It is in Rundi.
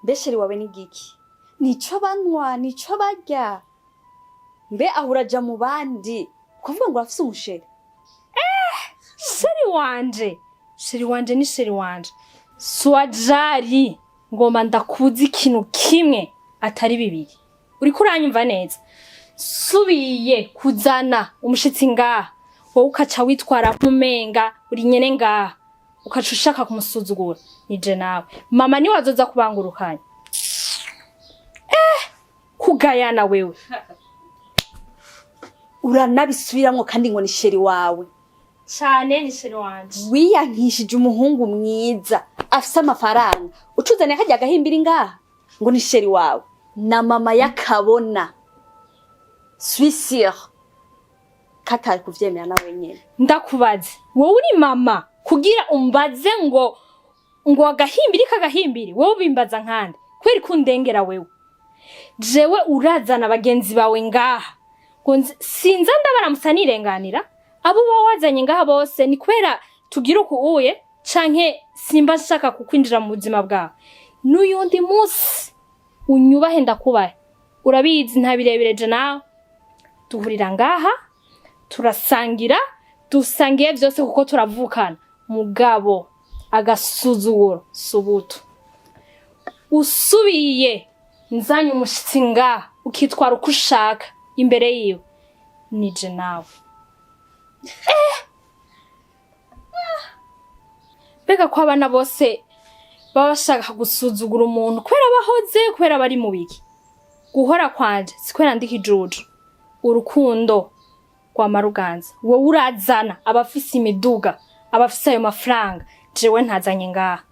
Mbesheri wawe ni giki? Nico banwa, nico barya. Mbe ahuraja mu bandi. Kuvuga ngo afise umusheri. Sheri wanje ni sheri wanje. Swajari ngoma ndakuzi ikintu kimwe atari bibiri. Uriko uranyumva neza. Subiye kuzana umushitsi ngaha. Wowe ukaca witwara kumenga uri nyene ngaha. Ukaca ushaka kumusuzugura. Nije nawe. Mama ni wazoza kubangurukanya. Kugayana wewe. Uranabisubiramwo kandi ngo ni sheri wawe. Cyane ni sheri wanje. Wiyankishije umuhungu mwiza afise amafaranga. Ucuzane hajya gahimbira ngaha ngo ni sheri wawe. Na mama yakabona. Suis sûr. Katari kuvyemera nawe nyene. Ndakubaze. Wowe uri mama kugira umbaze ngo agahimbiri kagahimbiri wowe bimbaza nkande. Kweri kundengera wewe. Jewe urazana bagenzi bawe ngaha. Sinza ndabaramusa nirenganira. Abo wazanye ngaha bose ni kwera tugira ukuye canke simba nshaka kukwinjira mu buzima bwawe. N'uyundi munsi unyubahe ndakubahe. Urabizi ntabirebereje nawe. Duhurira ngaha turasangira dusangiye byose kuko turavukana. Mugabo agasuzuguro subuto. Usubiye nzanye umushitsi ngaha ukitwara uko ushaka imbere yiwe. Nije nawe. Bega ko abana bose baba bashaka gusuzugura umuntu kwera bahoze kwera bari mu biki. Guhora kwanje sikwera ndikijuju. Urukundo kwa maruganza. Wowe urazana abafise imiduga, abafise ayo mafaranga. Jewe ntazanye ngaha.